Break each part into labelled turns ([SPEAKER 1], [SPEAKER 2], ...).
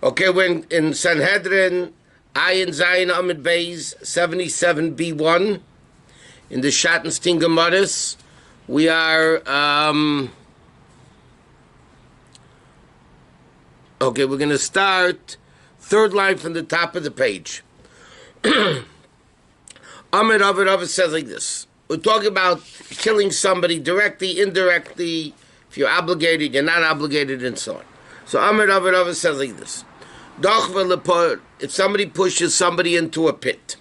[SPEAKER 1] Okay, when in Sanhedrin, Ayin Zayin Amid Beis 77b1 in the Schattenstein Gemaras, we are okay. We're going to start third line from the top of the page. Amid Rav says like this: we're talking about killing somebody directly, indirectly, if you're obligated, you're not obligated, and so on. So Amid Rav says like this: if somebody pushes somebody into a pit,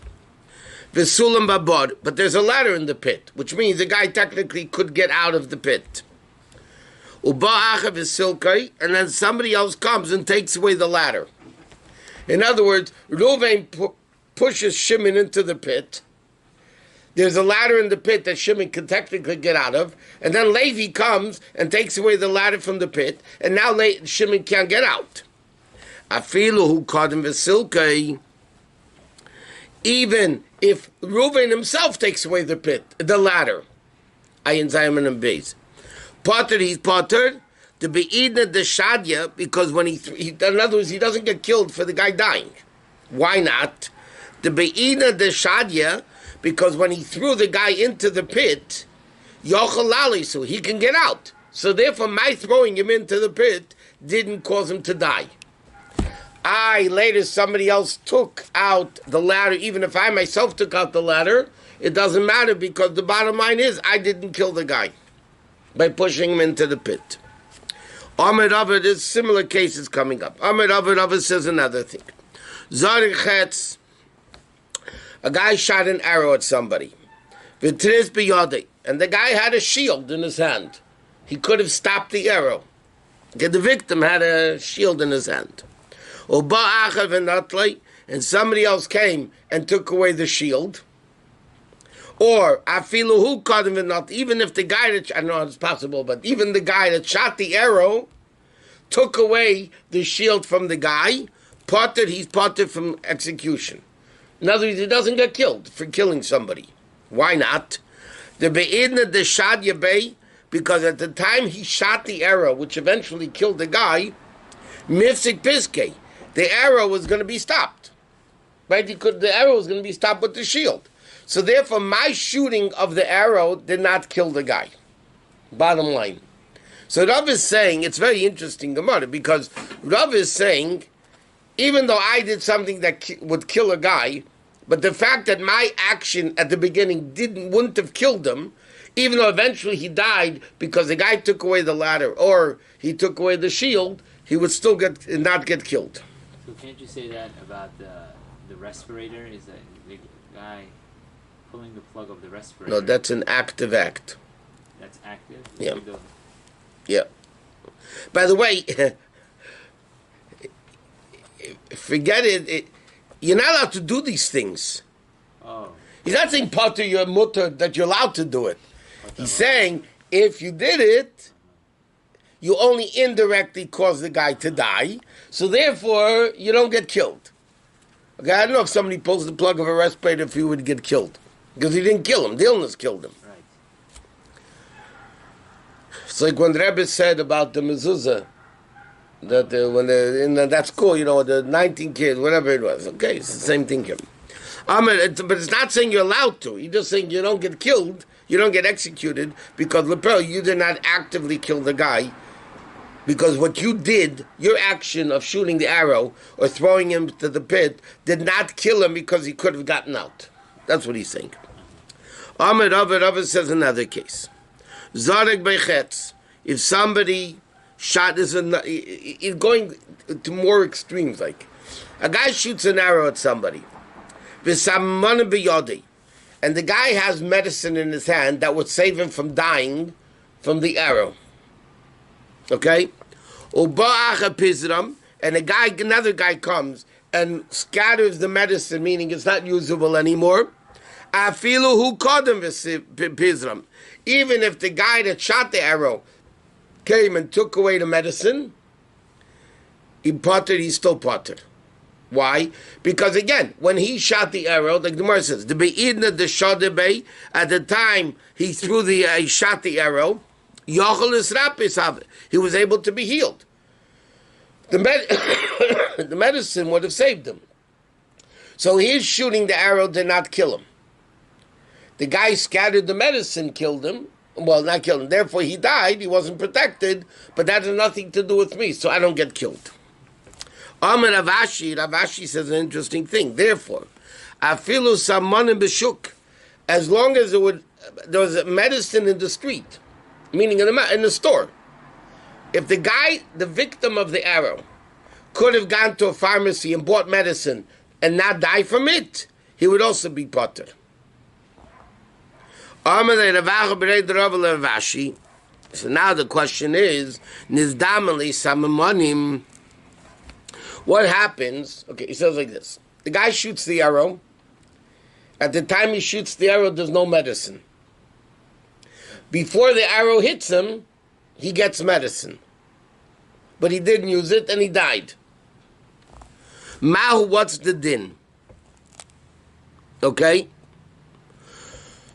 [SPEAKER 1] V'sulam babod, but there's a ladder in the pit, which means the guy technically could get out of the pit. Uba'achav v'silkai, and then somebody else comes and takes away the ladder. In other words, Reuven pushes Shimon into the pit. There's a ladder in the pit that Shimon can technically get out of, and then Levi comes and takes away the ladder from the pit, and now Shimon can't get out. Afilu hu kadem v'silkai, even if Reuven himself takes away the ladder, Ayin Zayman and Beis, Potter, he's Potter, to be eaten the Shadya, because when in other words, he doesn't get killed for the guy dying. Why not? To be eaten the Shadya, because when he threw the guy into the pit, Yochalali, so he can get out. So therefore, my throwing him into the pit didn't cause him to die. Later somebody else took out the ladder. Even if I myself took out the ladder, it doesn't matter, because the bottom line is I didn't kill the guy by pushing him into the pit. Ahmed Avad, there's similar cases coming up. Ahmed Avad says another thing. Zarik Chetz, a guy shot an arrow at somebody. V'triz biyadei, and the guy had a shield in his hand. He could have stopped the arrow. The victim had a shield in his hand. And somebody else came and took away the shield. Or even if the guy that, I don't know if it's possible, but even the guy that shot the arrow took away the shield from the guy, he's potted from execution. In other words, he doesn't get killed for killing somebody. Why not? Because at the time he shot the arrow, which eventually killed the guy, mifsik piske, the arrow was going to be stopped. Right? The arrow was going to be stopped with the shield. So therefore, my shooting of the arrow did not kill the guy. Bottom line. So Rav is saying, it's very interesting, Gemara, because Rav is saying, even though I did something that would kill a guy, but the fact that my action at the beginning wouldn't have killed him, even though eventually he died because the guy took away the ladder or he took away the shield, he would still not get killed.
[SPEAKER 2] So can't you say that about the respirator? Is that the guy pulling the plug of the respirator?
[SPEAKER 1] No, that's an active act.
[SPEAKER 2] That's active?
[SPEAKER 1] Yeah. Yeah. By the way, forget it. You're not allowed to do these things.
[SPEAKER 2] Oh.
[SPEAKER 1] He's not saying Potter, your mutter, that you're allowed to do it. He's saying if you did it, you only indirectly caused the guy to die, so therefore you don't get killed. Okay, I don't know if somebody pulls the plug of a respirator if he would get killed, because he didn't kill him. The illness killed him.
[SPEAKER 2] Right.
[SPEAKER 1] It's like when Rabbi said about the mezuzah, that when they're in that school, the 19 kids, whatever it was. Okay, it's the same thing here. But it's not saying you're allowed to. He's just saying you don't get killed, you don't get executed, because Lepel, you did not actively kill the guy. Because what you did, your action of shooting the arrow or throwing him to the pit, did not kill him because he could have gotten out. That's what he's saying. Ahmed Avad says another case. Zarek Bechetz, if somebody shot, is going to more extremes, like a guy shoots an arrow at somebody, and the guy has medicine in his hand that would save him from dying from the arrow. Okay? And another guy comes and scatters the medicine, meaning it's not usable anymore. Even if the guy that shot the arrow came and took away the medicine, he's still potted. Why? Because again, when he shot the arrow, the Gemara says, at the time he shot the arrow, he was able to be healed. the medicine would have saved him. So his shooting the arrow did not kill him. The guy scattered the medicine, killed him. Well, not killed him. Therefore, he died. He wasn't protected. But that has nothing to do with me, so I don't get killed. Amar Ravashi says an interesting thing. Therefore, afilu samanim b'shuk, as long as there was a medicine in the street, meaning in the store. If the guy, the victim of the arrow, could have gone to a pharmacy and bought medicine and not die from it, he would also be potter. So now the question is, what happens? Okay, he says like this. The guy shoots the arrow. At the time he shoots the arrow, there's no medicine. Before the arrow hits him, he gets medicine. But he didn't use it and he died. Mahu, what's the din? Okay?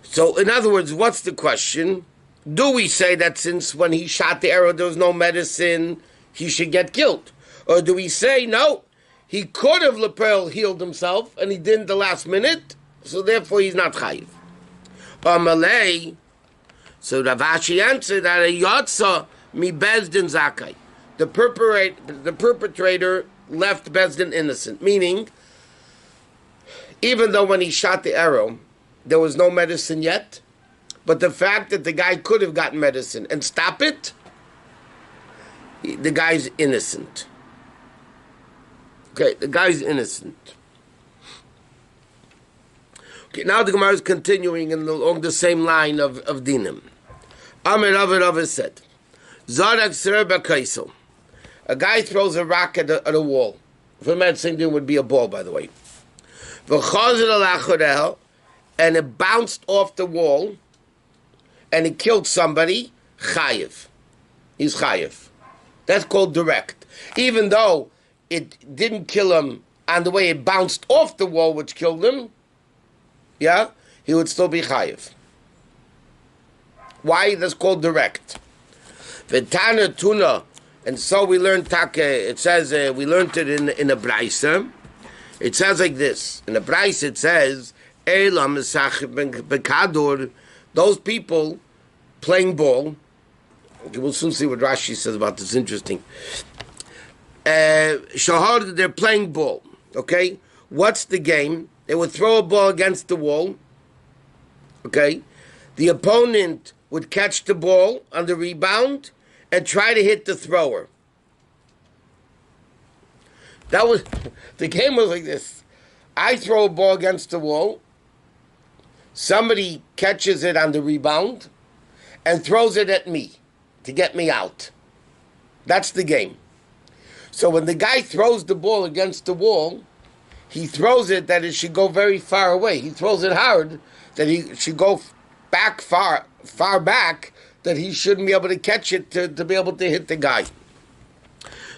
[SPEAKER 1] So, in other words, what's the question? Do we say that since when he shot the arrow there was no medicine, he should get killed? Or do we say, no, he could have lapel healed himself and he didn't the last minute, so therefore he's not chayiv? Or Malay, so Ravashi answered that a yotza mi bezdin zakai. The perpetrator left bezdin innocent, meaning, even though when he shot the arrow, there was no medicine yet, but the fact that the guy could have gotten medicine and stop it, the guy's innocent. Okay, the guy's innocent. Okay, now the Gemara is continuing along the same line of dinim. Amir Rava said, Zarak Serba Kaisel. A guy throws a rock at a wall. For medicine, it would be a ball, by the way. And it bounced off the wall, and it killed somebody, chayiv. He's chayiv. That's called direct. Even though it didn't kill him on the way it bounced off the wall, which killed him, yeah, he would still be chayiv. Why? That's called direct. V'tana tuna, and so we learned take. It says we learned it in a brayser. It says like this in the brayser. It says, those people playing ball. We'll soon see what Rashi says about this. Interesting. Shahar, they're playing ball. Okay, what's the game? They would throw a ball against the wall. Okay, the opponent would catch the ball on the rebound and try to hit the thrower. That was the game was like this. I throw a ball against the wall. Somebody catches it on the rebound and throws it at me to get me out. That's the game. So when the guy throws the ball against the wall, he throws it that it should go very far away. He throws it hard that he should go back far back, that he shouldn't be able to catch it to be able to hit the guy.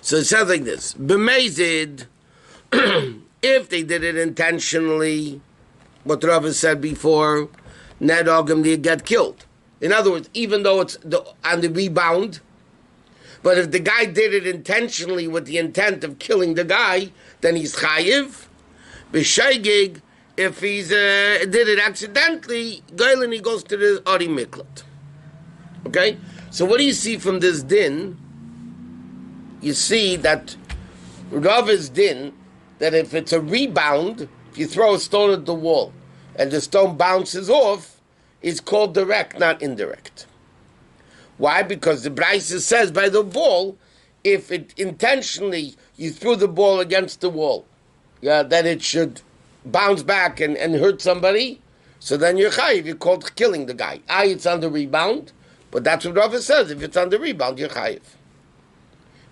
[SPEAKER 1] So it sounds like this. B'mezid, if they did it intentionally, what Rabbi said before, Nedogam, they get killed. In other words, even though it's on the rebound, but if the guy did it intentionally with the intent of killing the guy, then he's chayiv. B'shaygig, if he's did it accidentally, Gailen, he goes to the Ari Miklat. Okay? So what do you see from this din? You see that Rava's din, that if it's a rebound, if you throw a stone at the wall and the stone bounces off, it's called direct, not indirect. Why? Because the Brisa says by the ball, if it intentionally, you threw the ball against the wall, yeah, that it should bounce back and hurt somebody, so then you're chayiv, you're called killing the guy. It's on the rebound, but that's what Rava says, if it's on the rebound, you're chayiv.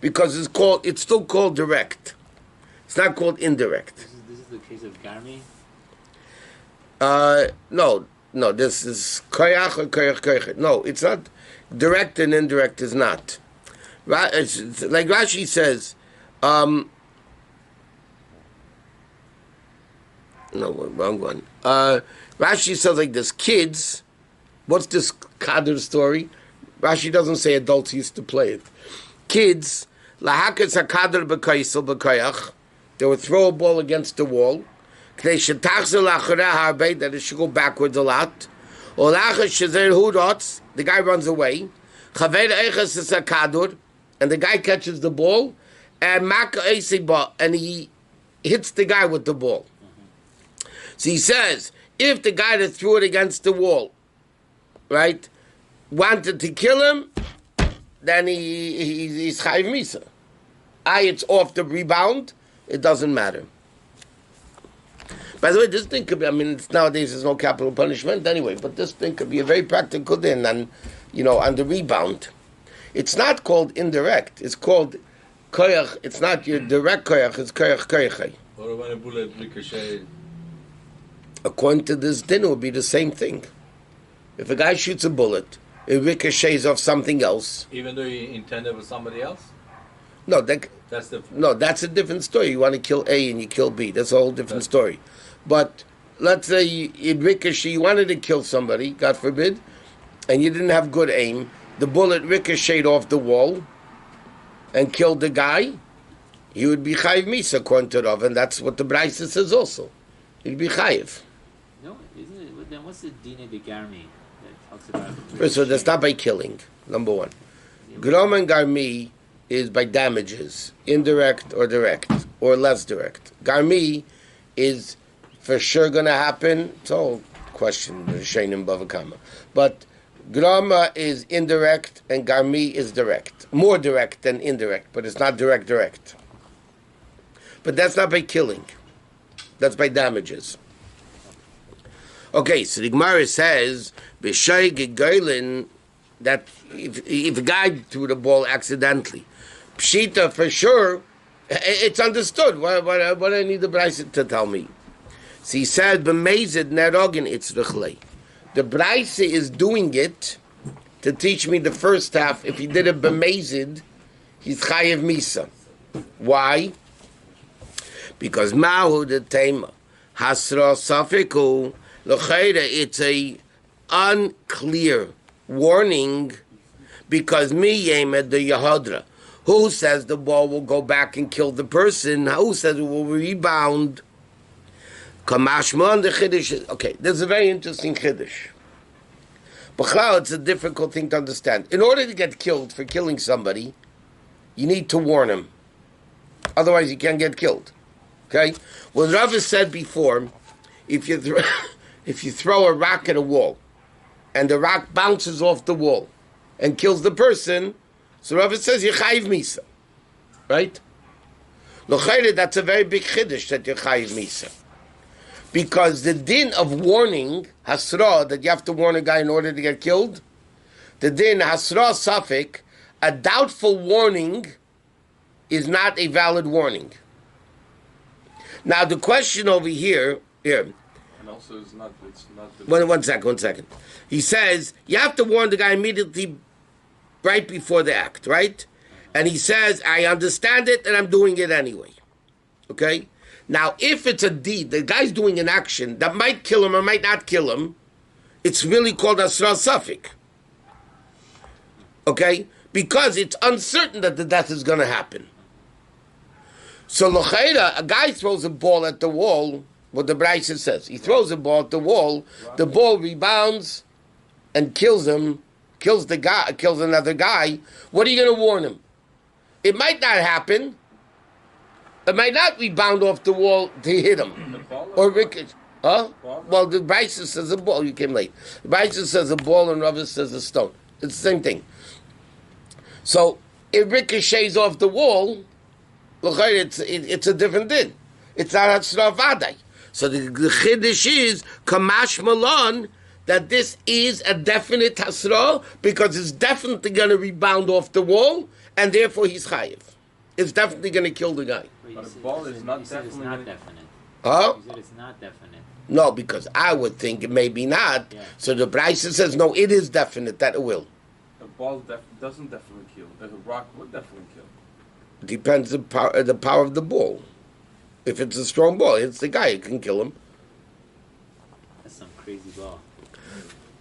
[SPEAKER 1] Because it's still called direct. It's not called indirect.
[SPEAKER 2] This is the case of Garmi?
[SPEAKER 1] No, this is koyach or koyach. No, it's not. Direct and indirect is not. It's like Rashi says, no, wrong one. Rashi says like this, kids, what's this Kader story? Rashi doesn't say adults used to play it. Kids, lahakas hakadr b'kaisel b'kayach. They would throw a ball against the wall. That it should go backwards a lot. The guy runs away. And the guy catches the ball. And he hits the guy with the ball. So he says, if the guy that threw it against the wall, right, wanted to kill him, then he's chayiv misa. It's off the rebound. It doesn't matter. By the way, this thing could be, nowadays there's no capital punishment anyway, but this thing could be a very practical thing on the rebound. It's not called indirect. It's called koyach. It's not your direct koyach, it's koyach koyachai.
[SPEAKER 3] Or when a bullet ricochets?
[SPEAKER 1] According to this din, it would be the same thing. If a guy shoots a bullet, it ricochets off something else.
[SPEAKER 3] Even though he intended with somebody else?
[SPEAKER 1] No, that's a different story. You want to kill A and you kill B. That's a whole different story. But let's say you wanted to kill somebody, God forbid, and you didn't have good aim. The bullet ricocheted off the wall and killed the guy. He would be chayiv misa according to Rav, and that's what the Brisa says also. He'd be chayiv.
[SPEAKER 2] No, isn't it? Then what's the dina de garmi that talks about?
[SPEAKER 1] First of all, that's not by killing. Number one, grom and garmi is by damages, indirect or direct, or less direct. Garmi is for sure going to happen. It's all question, Shainim Bavakama. But grama is indirect and garmi is direct. More direct than indirect, but it's not direct. But that's not by killing. That's by damages. Okay, so the Gemara says, B'shay Gegoylin, that if a guy threw the ball accidentally, Pshita, for sure, it's understood. What do I need the Brisa to tell me? So he said, "B'meizid nerogin itzrichlei." The Brisa is doing it to teach me the first half. If he did it b'meizid, he's chayev misa. Why? Because mahu the tema hasra safiku l'chayda. It's a unclear warning because mi yemed the yahadra. Who says the ball will go back and kill the person? Who says it will rebound? Kamashman the chiddush. Okay, there's a very interesting chiddush. But it's a difficult thing to understand. In order to get killed for killing somebody, you need to warn him. Otherwise, you can't get killed. Okay? Well, Rav has said before, if you throw a rock at a wall, and the rock bounces off the wall and kills the person, so Rav says you're chayiv misa, right? L'chayre, that's a very big chiddush that you're chayiv misa, because the din of warning hasra, that you have to warn a guy in order to get killed, the din hasra safik, a doubtful warning is not a valid warning. Now the question over here.
[SPEAKER 3] And also, it's not.
[SPEAKER 1] One second. He says you have to warn the guy immediately, right before the act, right? And he says, I understand it and I'm doing it anyway. Okay? Now, if it's a deed, the guy's doing an action that might kill him or might not kill him, it's really called Asra Safik. Okay? Because it's uncertain that the death is going to happen. So, L'chaira, a guy throws a ball at the wall, what the Brisa says. He throws a ball at the wall rebounds and kills him, kills another guy. What are you going to warn him? It might not happen. It might not rebound off the wall to hit him. Or ricochet. Huh? Well, the Brisa says a ball. You came late. The Brisa says a ball and Rabbi says a stone. It's the same thing. So, it ricochets off the wall. It's a different din. It's not Hatzra Vadai. So the Chiddush is Kamash Malon, that this is a definite Hasra because it's definitely going to rebound off the wall and therefore he's Chayiv. It's definitely going to kill the guy.
[SPEAKER 3] But a ball is not definitely.
[SPEAKER 2] It's not definite.
[SPEAKER 1] Huh?
[SPEAKER 2] You said it's not definite.
[SPEAKER 1] No, because I would think it may be not. Yeah. So the Brisa says, no, it is definite that it will.
[SPEAKER 3] A ball doesn't definitely kill. A rock would definitely kill.
[SPEAKER 1] Depends the power of the ball. If it's a strong ball, it's the guy, it can kill him.
[SPEAKER 2] That's some crazy ball.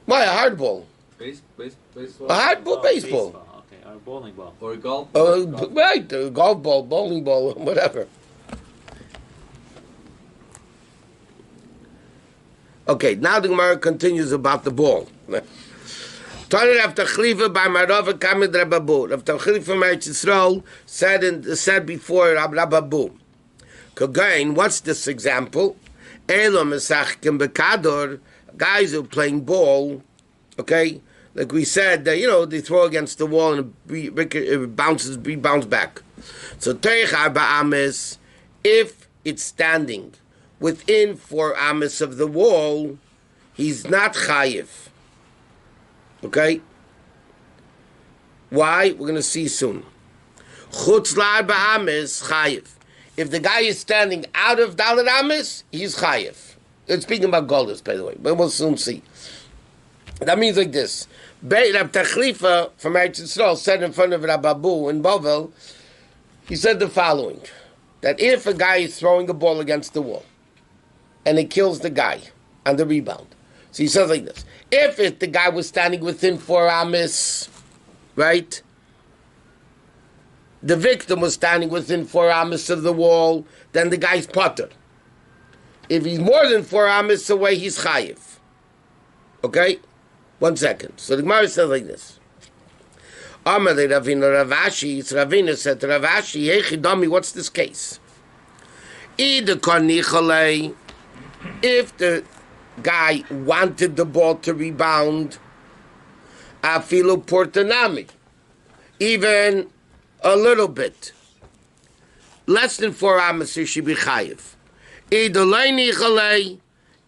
[SPEAKER 1] Why, a hard ball?
[SPEAKER 3] Baseball?
[SPEAKER 1] A hard ball, baseball.
[SPEAKER 2] or bowling ball.
[SPEAKER 3] Or a golf ball.
[SPEAKER 1] Right, a golf ball, bowling ball, whatever. Okay, now the Gemara continues about the ball. Tani Rav Tachlifa by Marava Kamid Rababu. Rav Tachlifa from Eretz Yisrael said before Rababu. Again, what's this example? Elo Mesachkim Bekador, guys who are playing ball, okay? Like we said, they throw against the wall and it bounces back. So Teich Arba Ames, if it's standing within 4 ames of the wall, he's not chayiv. Okay? Why? We're going to see soon. Chutz la'arba ames, chayiv. If the guy is standing out of Dalet ames, he's chayiv. It's speaking about Goldus, by the way, but we'll soon see. That means like this. Rav Tachlifa from Eretz Yisrael said in front of Rababu in Bovel, he said the following, that if a guy is throwing a ball against the wall, and it kills the guy on the rebound. So he says like this. If the guy was standing within 4 ames, right? The victim was standing within 4 ames of the wall, then the guy's potter. If he's more than 4 ames away, he's chayiv. Okay? 1 second. So the Gemara says like this. Amalei Ravina Ravashi, Ravina said to Ravashi, hey Chidami, what's this case? Ida Kornichalei, if the guy wanted the ball to rebound, afilu portanami, even a little bit, less than 4 ames, he should be chayiv.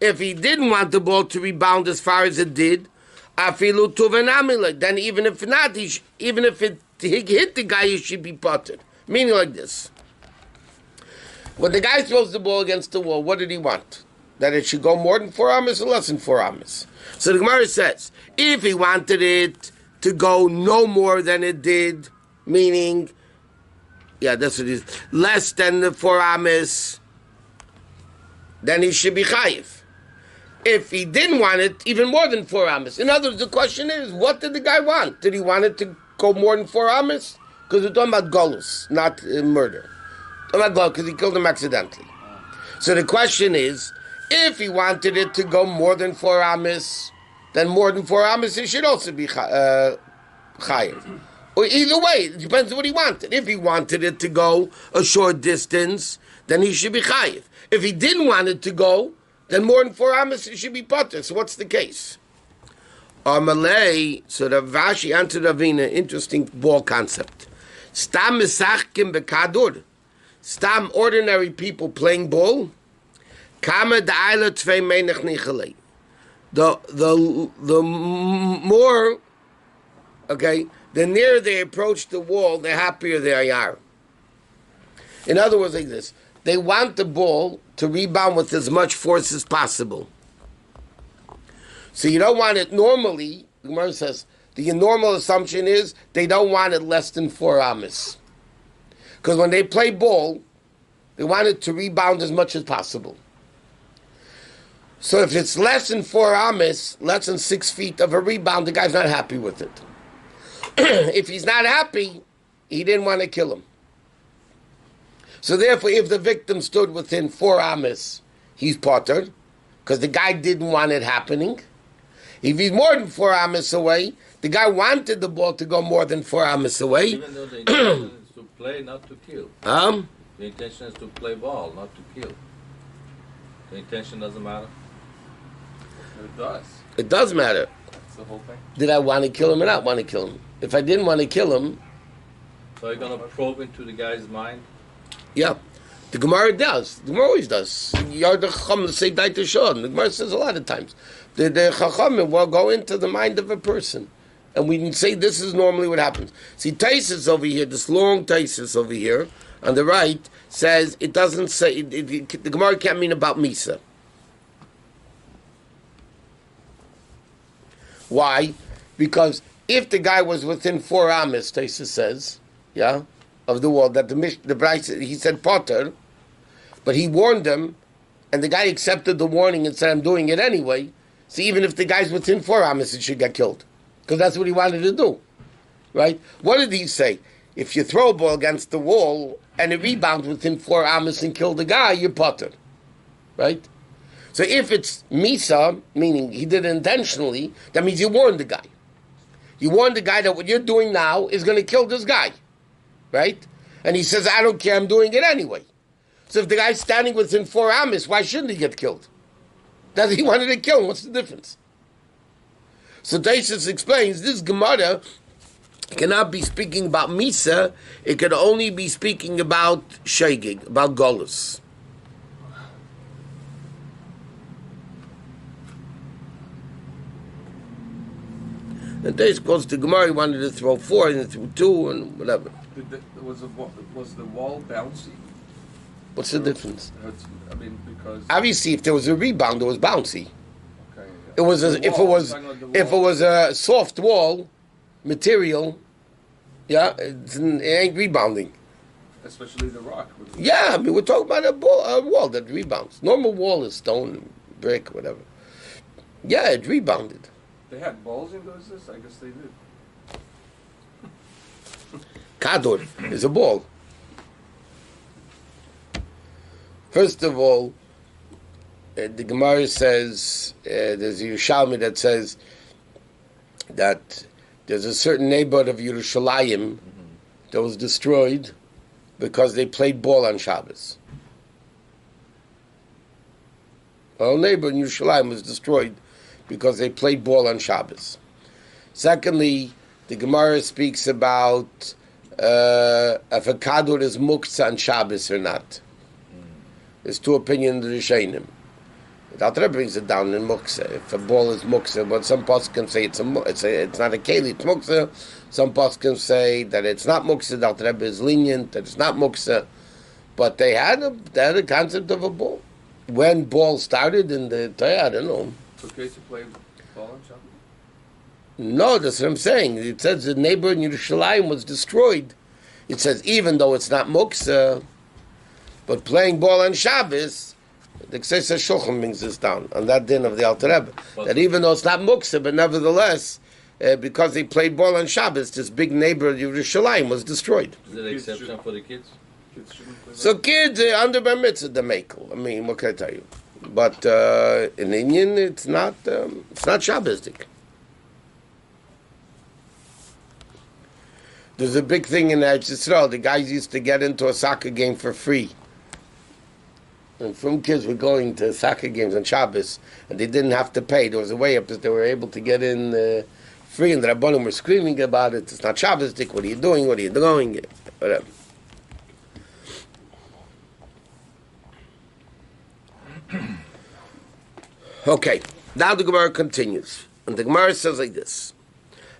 [SPEAKER 1] If he didn't want the ball to rebound as far as it did, afilu tuvanami, then even if not, even if it hit the guy, he should be potted. Meaning like this. When the guy throws the ball against the wall, what did he want? That it should go more than 4 ames or less than 4 ames. So the Gemara says, if he wanted it to go no more than it did, meaning, that's what it is, less than the 4 ames, then he should be chayiv. If he didn't want it, even more than 4 ames. In other words, the question is, what did the guy want? Did he want it to go more than 4 ames? Because we're talking about golus, not murder. We're talking about golus, because he killed him accidentally. So the question is, if he wanted it to go more than 4 ames, then more than 4 ames, he should also be chayiv. Or either way, it depends on what he wanted. If he wanted it to go a short distance, then he should be chayiv. If he didn't want it to go, then more than 4 ames, he should be potter. So what's the case? Amalei, so Rav Ashi answered Ravina, interesting ball concept. Stam misachkim bekadur. Stam, ordinary people playing ball. Kama da'ayla tvei meinach nichalei. The more, okay, the nearer they approach the wall, the happier they are. In other words, like this, they want the ball to rebound with as much force as possible. So you don't want it normally, the Gemara says, the normal assumption is they don't want it less than 4 ames. Because when they play ball, they want it to rebound as much as possible. So if it's less than 4 ames, less than 6 feet of a rebound, the guy's not happy with it. If he's not happy, he didn't want to kill him. So therefore, if the victim stood within 4 ames, he's potter, because the guy didn't want it happening. If he's more than 4 ames away, the guy wanted the ball to go more than 4 ames away.
[SPEAKER 3] Even though the intention is to play, not to kill. The intention is to play ball, not to kill. The intention doesn't matter.
[SPEAKER 2] It does.
[SPEAKER 1] It does matter.
[SPEAKER 2] That's the whole thing.
[SPEAKER 1] Did I want to kill him or not want to kill him? If I didn't want to kill him...
[SPEAKER 3] So you're going to probe into the guy's mind?
[SPEAKER 1] Yeah. The Gemara does. The Gemara always does. You're the Chacham, say Daita Shon. The Gemara says a lot of times. The Chacham will go into the mind of a person. And we can say this is normally what happens. See, Taisus over here, this long Taisus over here, on the right, says, it doesn't say, the Gemara can't mean about Misa. Why? Because if the guy was within 4 ames, Taisus says, of the wall, that the Bryce, he said Potter, but he warned them, and the guy accepted the warning and said, I'm doing it anyway. So even if the guy's within 4 ames, it should get killed. Because that's what he wanted to do. right? What did he say? If you throw a ball against the wall and it rebounds within 4 amas and kill the guy, you're potter, right? So if it's misa, meaning he did it intentionally, that means you warned the guy. You warned the guy that what you're doing now is going to kill this guy, right? And he says, I don't care, I'm doing it anyway. So if the guy's standing within 4 amas, why shouldn't he get killed? That he wanted to kill him, what's the difference? So Taisus explains, this Gemara cannot be speaking about Misa, it can only be speaking about Shegig, about Golus. And Taisus goes to Gemara, he wanted to throw 4 and threw 2 and whatever.
[SPEAKER 4] Was the wall bouncy?
[SPEAKER 1] What's the difference?
[SPEAKER 4] I mean, because
[SPEAKER 1] obviously, if there was a rebound, it was bouncy.
[SPEAKER 4] okay,
[SPEAKER 1] It was if it was a soft wall material, yeah, it ain't rebounding.
[SPEAKER 4] especially the rock.
[SPEAKER 1] Yeah, I mean we're talking about a wall that rebounds. Normal wall is stone, brick, whatever. Yeah, it rebounded.
[SPEAKER 4] They had balls in those days? I guess they did.
[SPEAKER 1] Kador is a ball. First of all, the Gemara says, there's a Yerushalmi that says that there's a certain neighborhood of Yerushalayim that was destroyed because they played ball on Shabbos. A whole neighborhood in Yerushalayim was destroyed because they played ball on Shabbos. Secondly, the Gemara speaks about if a kador is muktzah on Shabbos or not. There's 2 opinions of the Rishonim. The Alter Rebbe brings it down in muktzah. If a ball is muktzah, but some poskim say it's not a keli, it's muktzah. Some poskim say that it's not muktzah. The Alter Rebbe is lenient that it's not muktzah. But they had a concept of a ball. When ball started in the Torah, I don't know.
[SPEAKER 4] It's okay to play ball on Shabbos?
[SPEAKER 1] No, that's what I'm saying. It says the neighbor in Yerushalayim was destroyed. It says even though it's not muktzah, but playing ball on Shabbos, the Ksesa Shulchan brings this down on that din of the Alter Rebbe. That even though it's not muktzah, but nevertheless, because they played ball on Shabbos, this big neighbor of Yerushalayim was destroyed.
[SPEAKER 3] Is there an exception for the kids?
[SPEAKER 4] Kids shouldn't play
[SPEAKER 1] So kids under bar mitzvah the mekel. I mean, what can I tell you? But in Indian, it's not Shabbosdik. There's a big thing in Eretz Yisrael. The guys used to get into a soccer game for free. And from kids were going to soccer games on Shabbos, and they didn't have to pay. There was a way up that they were able to get in free, and the Rabbanim were screaming about it. It's not Shabbosdik. What are you doing? What are you doing? Whatever. Okay, now the Gemara continues. And the Gemara says like this.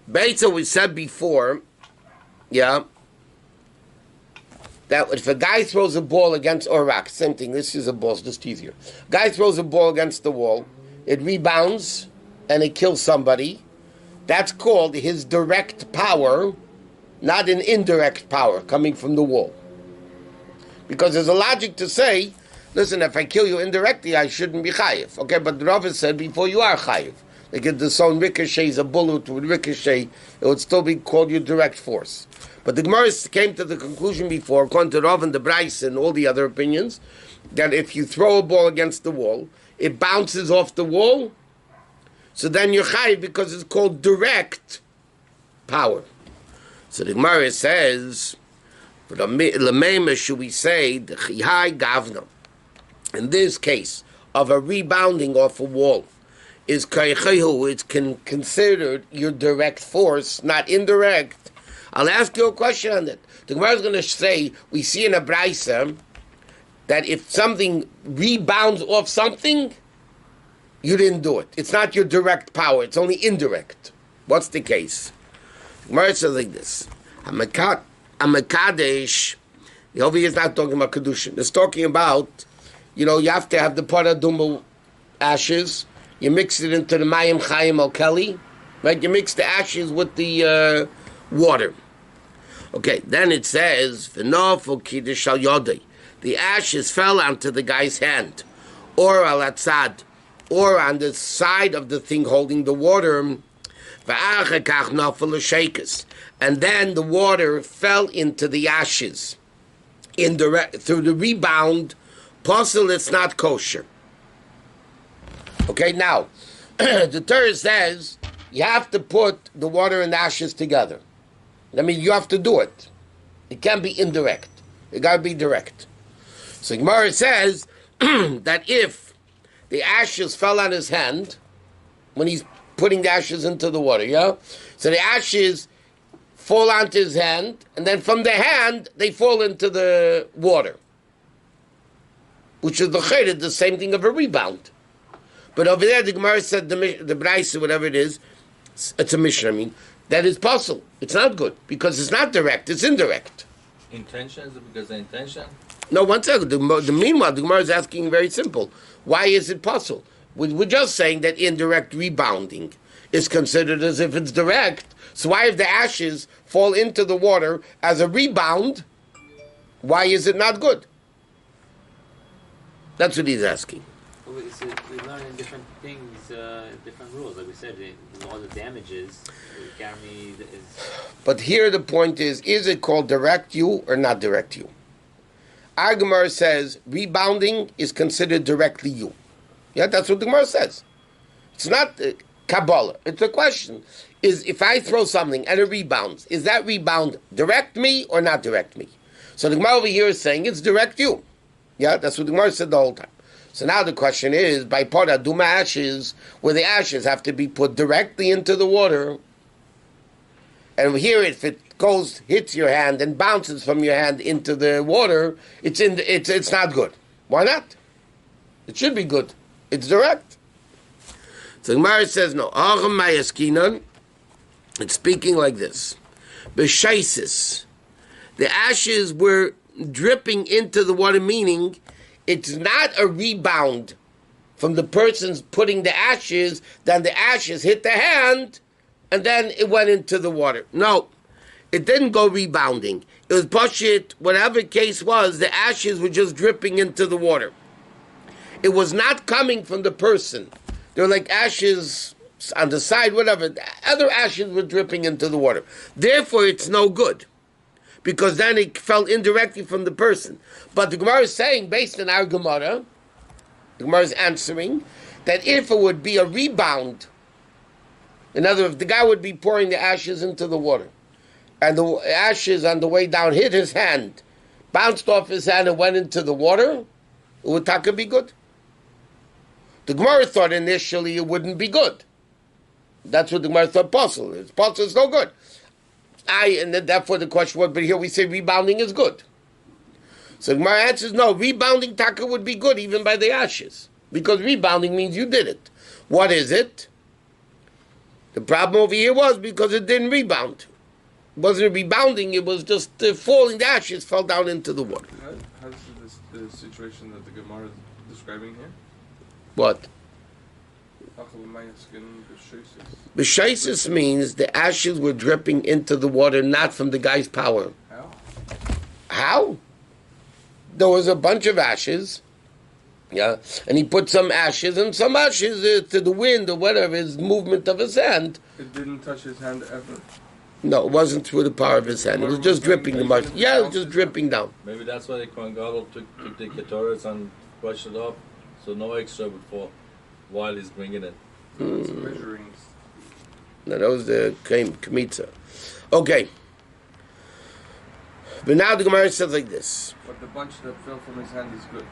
[SPEAKER 1] Beitza, we said before, yeah, that if a guy throws a ball against, or a rock, same thing, this is a ball, it's just easier. Guy throws a ball against the wall, it rebounds, and it kills somebody. That's called his direct power, not an indirect power coming from the wall. Because there's a logic to say, listen, if I kill you indirectly, I shouldn't be chayiv. Okay, but the Rabbi said before you are chayiv. Like if the sound ricochets a bullet would ricochet, it would still be called your direct force. But the Gemara came to the conclusion before, according to Rav and the Bryce and all the other opinions, that if you throw a ball against the wall, it bounces off the wall, so then you're chayiv because it's called direct power. So the Gemara says, should we say, the chihai gavna, in this case of a rebounding off a wall, is kaichehu, it's considered your direct force, not indirect. I'll ask you a question on that. The Gemara is going to say, we see in a Braisa that if something rebounds off something, you didn't do it. It's not your direct power, it's only indirect. What's the case? The Gemara says like this. Amakadesh, over here is not talking about Kedushin. It's talking about, you have to have the paradumbo ashes. You mix it into the mayim chayim al keli, right? You mix the ashes with the water. Okay, then it says, v'nofu kiddush al yodei. The ashes fell onto the guy's hand, or al atzad, or on the side of the thing holding the water. And then the water fell into the ashes through the rebound. Puzzle, it's not kosher. Okay, now, the Torah says you have to put the water and the ashes together. I mean, you have to do it. It can't be indirect. It got to be direct. So Gemara says that if the ashes fell on his hand when he's putting the ashes into the water, yeah? So the ashes fall onto his hand, and then from the hand, they fall into the water. Which is the same thing of a rebound. But over there, the Gemara said, the Braisa, whatever it is, it's a Mishnah, I mean, that is possible. It's not good, because it's not direct, it's indirect.
[SPEAKER 3] Intention? Is it because the intention?
[SPEAKER 1] No, one second. Meanwhile, the Gemara is asking very simple. Why is it possible? We're just saying that indirect rebounding is considered as if it's direct. So why if the ashes fall into the water as a rebound, why is it not good? That's what he's asking.
[SPEAKER 2] Well, we learn in different things, different rules. Like we said, all the damages, Gary is...
[SPEAKER 1] But here the point is it called direct you or not direct you? Our Gemara says rebounding is considered directly you. Yeah, that's what the Gemara says. It's not Kabbalah. It's a question. Is if I throw something and it rebounds, is that rebound direct me or not direct me? So the Gemara over here is saying it's direct you. Yeah, that's what the Gemara said the whole time. So now the question is, by Pada Duma ashes, where the ashes have to be put directly into the water, and here if it hits your hand and bounces from your hand into the water, it's not good. Why not? It should be good. It's direct. So Gemara says no. It's speaking like this. B'shaisis. The ashes were dripping into the water, meaning it's not a rebound from the person's putting the ashes, then the ashes hit the hand, and then it went into the water. No, it didn't go rebounding. It was pashit, whatever case was, the ashes were just dripping into the water. It was not coming from the person. They were like ashes on the side, whatever. Other ashes were dripping into the water. Therefore, it's no good, because then it fell indirectly from the person. But the Gemara is saying, based on our Gemara, the Gemara is answering, that if it would be a rebound, in other words, the guy would be pouring the ashes into the water, and the ashes on the way down hit his hand, bounced off his hand and went into the water, it would taka be good. The Gemara thought initially it wouldn't be good. That's what the Gemara thought possible. It's possible, it's no good. And then therefore the question was, but here we say rebounding is good. So the Gemara answers, no, rebounding taka would be good even by the ashes, because rebounding means you did it. What is it? The problem over here was because it didn't rebound. It wasn't rebounding, it was just falling, the ashes fell down into the water.
[SPEAKER 4] How's the situation that the Gemara is describing here?
[SPEAKER 1] What? B'shaisis means the ashes were dripping into the water, not from the guy's power.
[SPEAKER 4] How?
[SPEAKER 1] How? There was a bunch of ashes, yeah, and he put some ashes and some ashes to the wind or whatever, his movement of his hand.
[SPEAKER 4] It didn't touch his hand ever?
[SPEAKER 1] No, it wasn't through the power of his hand. It was just dripping the much. Yeah, it was just dripping down.
[SPEAKER 3] Maybe that's why the Kohen Gadol took the Ketoras and brushed it off, so no extra would fall while he's bringing it.
[SPEAKER 4] It's measuring.
[SPEAKER 1] No, that was the Kmitza. Okay. But now the Gemara says like this.
[SPEAKER 4] But the bunch that fell from his hand is good.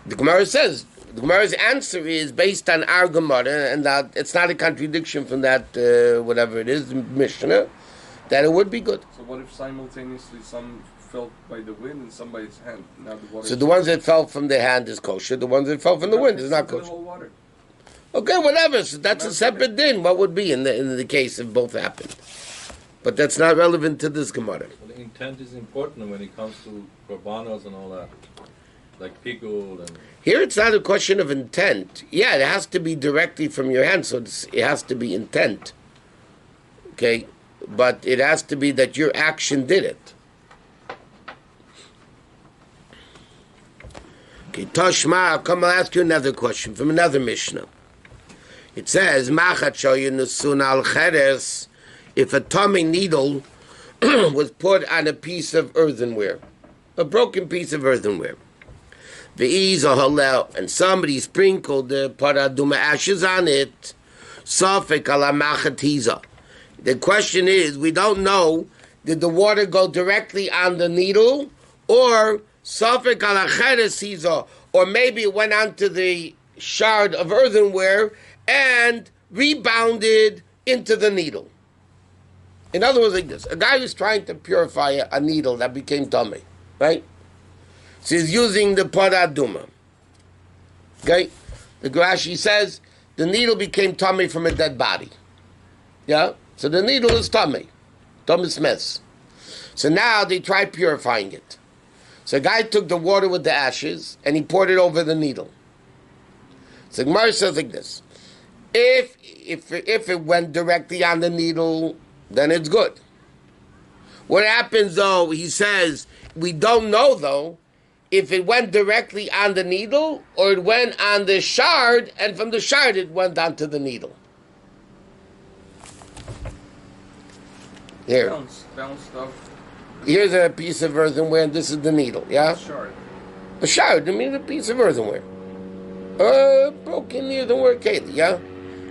[SPEAKER 1] The Gemara says, the Gemara's answer is based on our Gemara, and that it's not a contradiction from that, whatever it is, Mishnah, that it would be good.
[SPEAKER 4] So what if simultaneously some fell by the wind and some by his hand? Now the water.
[SPEAKER 1] So the ones that fell from the hand is kosher, the ones that fell from the wind is not kosher.
[SPEAKER 4] The whole water.
[SPEAKER 1] Okay, whatever. So that's a separate din. What would be in the case if both happened? But that's not relevant to this Gemara.
[SPEAKER 3] Well, the intent is important when it comes to korbanos and all that, like pickle and.
[SPEAKER 1] Here it's not a question of intent. Yeah, it has to be directly from your hand, so it has to be intent. Okay, but it has to be that your action did it. Okay, Tashma, I'll come and ask you another question from another Mishnah. It says, Machat shoyu nusun al cheres, if a tummy needle was put on a piece of earthenware, a broken piece of earthenware, V'ez or halel, and somebody sprinkled the paraduma ashes on it, safek ala machatiza. The question is, we don't know, did the water go directly on the needle, or safek ala cheresiza, or maybe it went onto the shard of earthenware and rebounded into the needle. In other words, like this, a guy who's trying to purify a needle that became tummy, right? So he's using the paraduma. Okay? The Rashi says the needle became tummy from a dead body. Yeah? So the needle is tummy. Tummy's mess. So now they tried purifying it. So a guy took the water with the ashes and he poured it over the needle. So Gemara says like this. If it went directly on the needle, then it's good. What happens though, he says, we don't know though, if it went directly on the needle or it went on the shard, and from the shard it went onto the needle. Here.
[SPEAKER 4] Bounce stuff.
[SPEAKER 1] Here's a piece of earthenware, and this is the needle, yeah?
[SPEAKER 4] Shard.
[SPEAKER 1] A shard, I mean a piece of earthenware. Broken earthenware keli, yeah?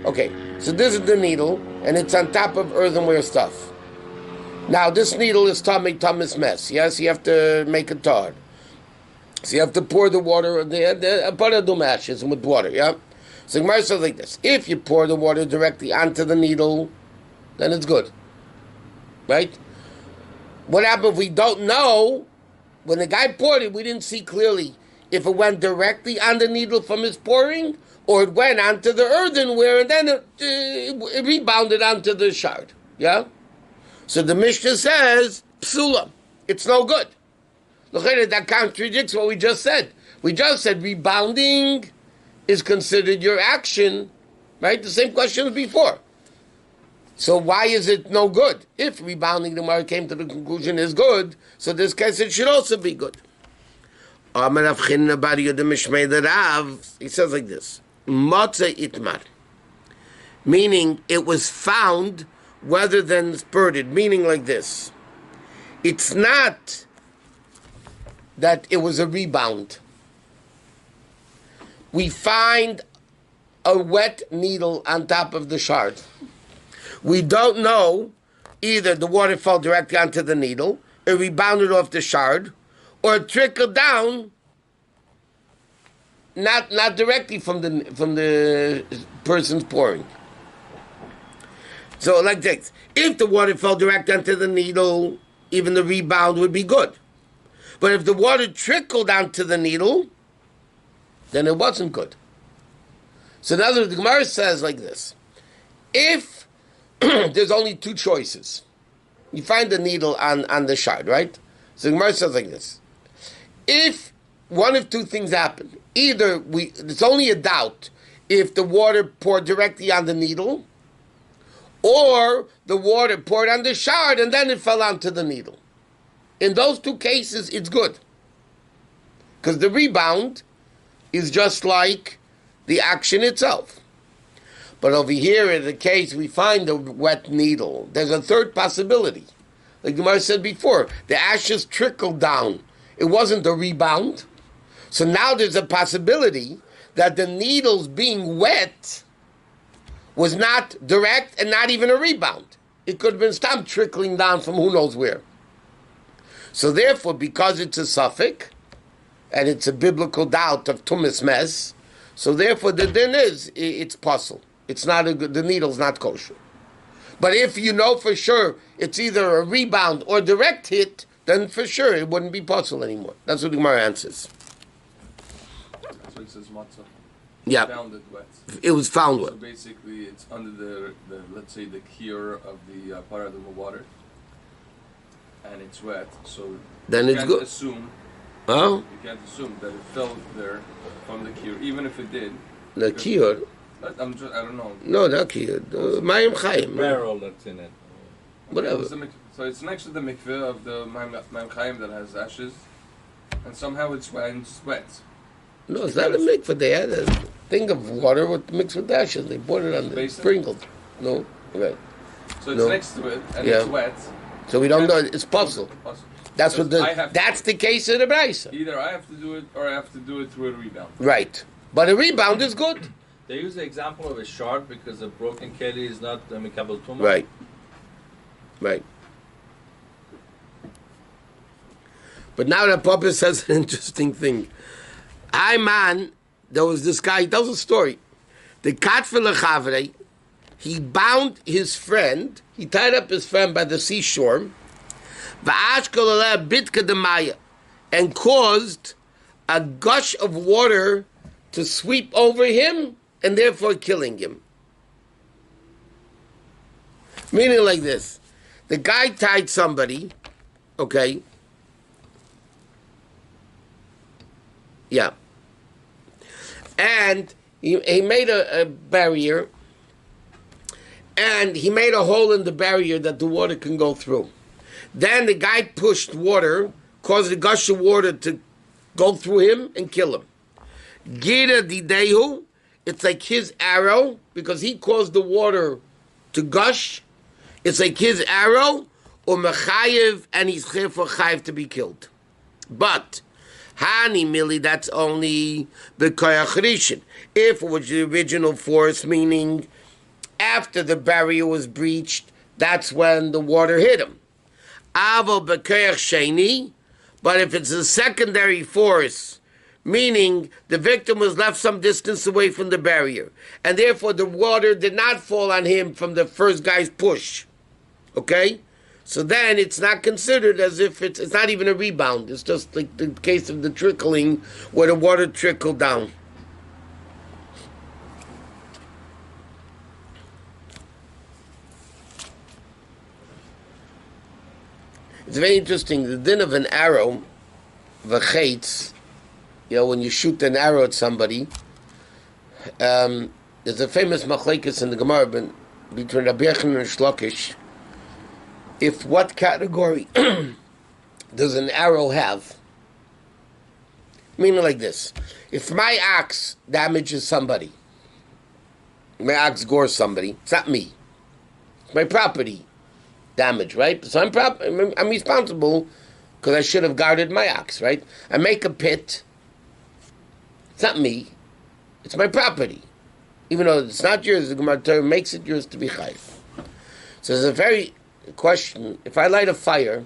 [SPEAKER 1] Okay, so this is the needle, and it's on top of earthenware stuff. Now, this needle is Thomas mess, yes? You have to make it hard. So you have to pour the water, the paradum ashes with water, yeah? So Gemara says like this. If you pour the water directly onto the needle, then it's good. Right? What happened if we don't know? When the guy poured it, we didn't see clearly if it went directly on the needle from his pouring, or it went onto the earthenware and then it rebounded onto the shard. Yeah? So the Mishnah says, psula, it's no good. Look at it, that contradicts what we just said. We just said rebounding is considered your action, right? The same question as before. So why is it no good? If rebounding, the Gemara came to the conclusion, is good, so this case it should also be good. He says like this, Motze itmar, meaning it was found rather than spurted, meaning like this. It's not that it was a rebound. We find a wet needle on top of the shard. We don't know either the water fell directly onto the needle, it rebounded off the shard, or it trickled down, not directly from the person's pouring. So like this, if the water fell directly onto the needle, even the rebound would be good. But if the water trickled onto the needle, then it wasn't good. So in other words, the Gemara says like this. If there's only two choices, you find the needle on the shard, right? So the Gemara says like this. If one of two things happen, either it's only a doubt if the water poured directly on the needle, or the water poured on the shard and then it fell onto the needle. In those two cases, it's good. Because the rebound is just like the action itself. But over here, in the case we find a wet needle, there's a third possibility. Like Gemara said before, the ashes trickled down. It wasn't a rebound. So now there's a possibility that the needles being wet was not direct and not even a rebound. It could have been stopped trickling down from who knows where. So therefore, because it's a suffix, and it's a biblical doubt of tumas mes, so therefore the din is, it's puzzle. It's not the needle's not kosher. But if you know for sure it's either a rebound or direct hit, then for sure it wouldn't be puzzle anymore. That's what the Gemara answers.
[SPEAKER 4] That's what it says matzah.
[SPEAKER 1] Yeah.
[SPEAKER 4] Found it wet.
[SPEAKER 1] It was found wet.
[SPEAKER 4] So basically it's under the let's say the cure of the paraduma water. And it's wet, so
[SPEAKER 1] then it's good.
[SPEAKER 4] You can't assume that it fell there from the cure, even if it did.
[SPEAKER 1] The cure?
[SPEAKER 4] I don't know.
[SPEAKER 1] No, not cure. Mayim Chaim.
[SPEAKER 3] Barrel that's in it.
[SPEAKER 1] Whatever.
[SPEAKER 4] So it's next to the mikveh of the Mayim Chaim that has ashes, and somehow it's wet.
[SPEAKER 1] No, it's not a mikveh. They had thing of water mixed with ashes. They poured it on the
[SPEAKER 4] Basin?
[SPEAKER 1] sprinkled. No, right.
[SPEAKER 4] So it's
[SPEAKER 1] No.
[SPEAKER 4] next to it and
[SPEAKER 1] Yeah.
[SPEAKER 4] it's wet.
[SPEAKER 1] So we don't know. It's puzzle. That's what that's the case of the Braisa.
[SPEAKER 4] Either I have to do it or I have to do it through a rebound.
[SPEAKER 1] Right. But a rebound is good.
[SPEAKER 3] They use the example of a shard because a broken keli is not mikabel tumah.
[SPEAKER 1] Right. Right. But now the Papa says an interesting thing. Man, there was this guy, he tells a story. The Katfil Chavre, he bound his friend, he tied up his friend by the seashore, and caused a gush of water to sweep over him and therefore killing him. Meaning like this. The guy tied somebody, okay? Yeah. And he made a barrier, and he made a hole in the barrier that the water can go through. Then the guy pushed water, caused a gush of water to go through him and kill him. Gira didehu, it's like his arrow, because he caused the water to gush. It's like his arrow, or mechayev, and he's chayev to be killed. But Hani Mili, that's only the Koyach Rishon. If it was the original force, meaning after the barrier was breached, that's when the water hit him. Avo B'Koyach Sheni, but if it's a secondary force, meaning the victim was left some distance away from the barrier, and therefore the water did not fall on him from the first guy's push, okay? So then it's not considered as if it's not even a rebound. It's just like the case of the trickling where the water trickled down. It's very interesting. The din of an arrow, v'chetz, when you shoot an arrow at somebody, there's a famous machlekes in the Gemara between Rabbi and Shlokish. If what category does an arrow have? Meaning like this. If my axe damages somebody, my axe gores somebody, it's not me. It's my property damage, right? So I'm responsible because I should have guarded my axe, right? I make a pit. It's not me. It's my property. Even though it's not yours, the Gemara Torah makes it yours to be chayiv. So there's a very question. If I light a fire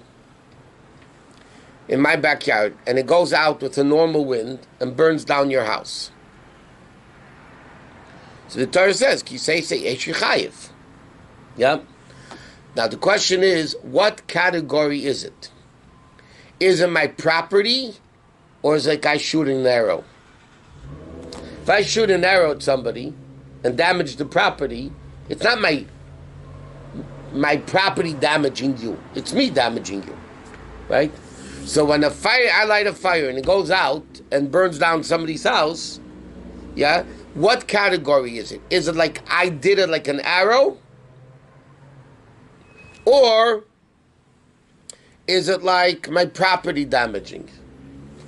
[SPEAKER 1] in my backyard and it goes out with a normal wind and burns down your house, so the Torah says, "Ki say eish chayiv." Yeah. Now the question is, what category is it? Is it my property, or is it like I shoot an arrow? If I shoot an arrow at somebody and damage the property, it's not my property damaging you. It's me damaging you, right? So when I light a fire and it goes out and burns down somebody's house, yeah, what category is it? Is it like I did it like an arrow? Or is it like my property damaging?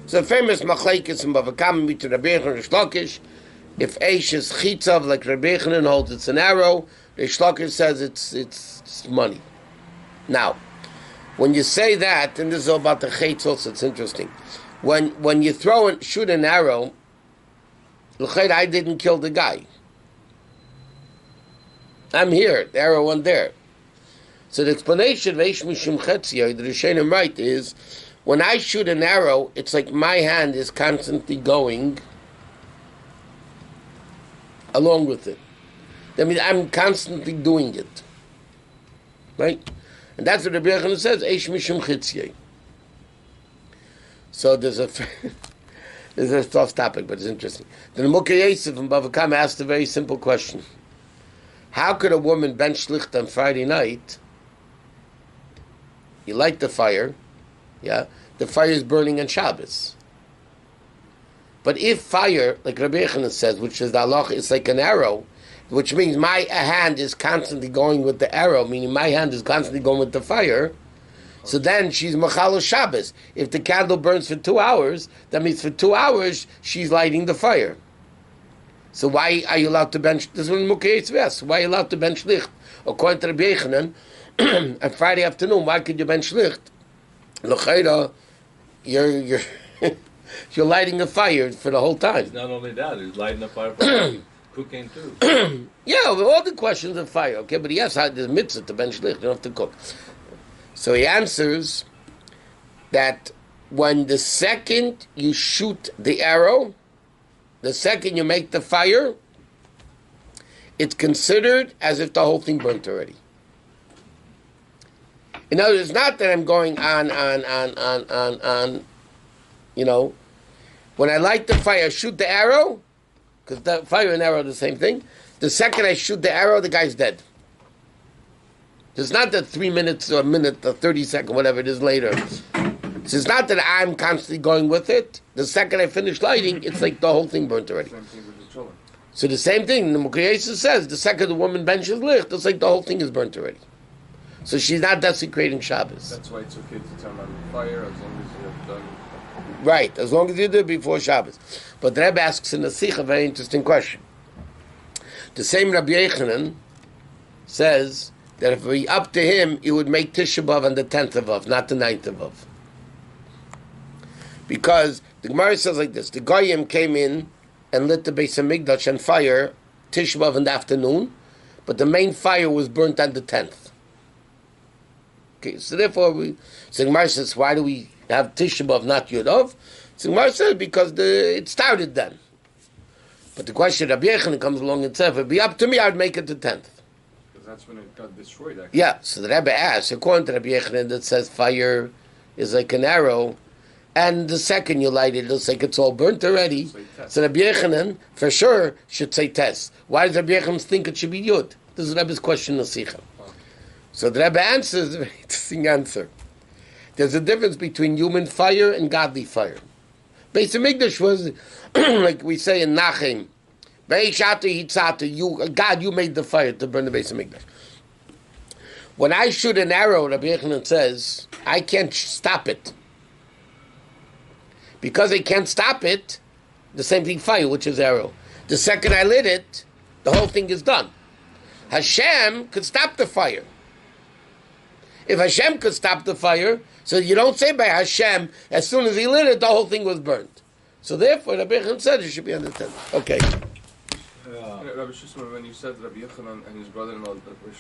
[SPEAKER 1] So famous machlekes in Bava Kama between Rabbi and Shlokish. If Eish is chitzav like Rabbi Chanan holds it's an arrow, the Shlokish says it's money. Now, when you say that, and this is all about the chitz also, it's interesting. When you shoot an arrow, I didn't kill the guy. I'm here. The arrow went there. So the explanation of Eish Mishum Chetziyah, the Rishonim right, is when I shoot an arrow, it's like my hand is constantly going along with it. That means I'm constantly doing it. Right? And that's what the Rebbe says, Eish Mishum Chetziyah. So there's a tough topic, but it's interesting. The Mukhe Yosef from Bava Kama asked a very simple question. How could a woman bench shlicht on Friday night? You light the fire, yeah? The fire is burning on Shabbos. But if fire, like Rabbi Yochanan says, which is the halacha, it's like an arrow, which means my hand is constantly going with the arrow, meaning my hand is constantly going with the fire, so then she's machalo Shabbos. If the candle burns for 2 hours, that means for 2 hours she's lighting the fire. So why are you allowed to bench? This is when Mukayetz Ves. Why are you allowed to bench licht? According to Rabbi Yechanan, on Friday afternoon, why could you bench licht? L'chayra, you're you're lighting a fire for the whole time.
[SPEAKER 3] It's not only that; he's lighting a fire for cooking too.
[SPEAKER 1] Yeah, all the questions of fire. Okay, but yes, there's mitzvah to bench licht. You don't have to cook. So he answers that when the second you shoot the arrow, the second you make the fire, it's considered as if the whole thing burnt already. In other words, not that I'm going on. You know, when I light the fire, I shoot the arrow, because the fire and arrow are the same thing. The second I shoot the arrow, the guy's dead. It's not that 3 minutes or a minute or 30 seconds, whatever it is later. So it's not that I'm constantly going with it. The second I finish lighting, it's like the whole thing burnt already.
[SPEAKER 4] Same thing with the children.
[SPEAKER 1] So the same thing, the Mukayesa says, the second the woman benches licht, it's like the whole thing is burnt already. So she's not desecrating Shabbos.
[SPEAKER 4] That's why it's okay to turn on the fire as long as you have done.
[SPEAKER 1] Right, as long as you do it before Shabbos. But the Rebbe asks in the Sikh a very interesting question. The same Rabbi Yechanan says that if it were up to him, he would make Tisha B'Av on the 10th of Av, not the 9th of Av. Because the Gemara says like this, the Goyim came in and lit the Beis HaMikdash on fire, Tisha B'Av in the afternoon, but the main fire was burnt on the 10th. Okay, so therefore, the Gemara says, why do we have Tisha B'Av, not Yud Av? So the Gemara says, because it started then. But the question, Rabbi Yechanan comes along and says, if it'd be up to me, I'd make it the 10th.
[SPEAKER 4] Because that's when it got destroyed, actually.
[SPEAKER 1] Yeah, so the Rebbe asks, according to Rabbi Yechanan, that says fire is like an arrow, and the second you light it, it looks like it's all burnt already. So Rabbi Yechanan, for sure, should say test. Why does Rabbi Yechanan think it should be Yud? This is Rebbe's question in the Sikha. So the Rebbe answers a very interesting answer. There's a difference between human fire and godly fire. Beis HaMikdash was, like we say in Nachem, God, you made the fire to burn the Beis HaMikdash. When I shoot an arrow, Rabbi Yechanan says, I can't stop it. Because I can't stop it, the same thing fire, which is arrow. The second I lit it, the whole thing is done. Hashem could stop the fire. If Hashem could stop the fire, so you don't say by Hashem, as soon as he lit it, the whole thing was burnt. So therefore, Rabbi Yechanan said it should be on the 10th. Okay.
[SPEAKER 4] Rabbi Shusterman, when you said Rabbi Yechanan and his brother-in-law that were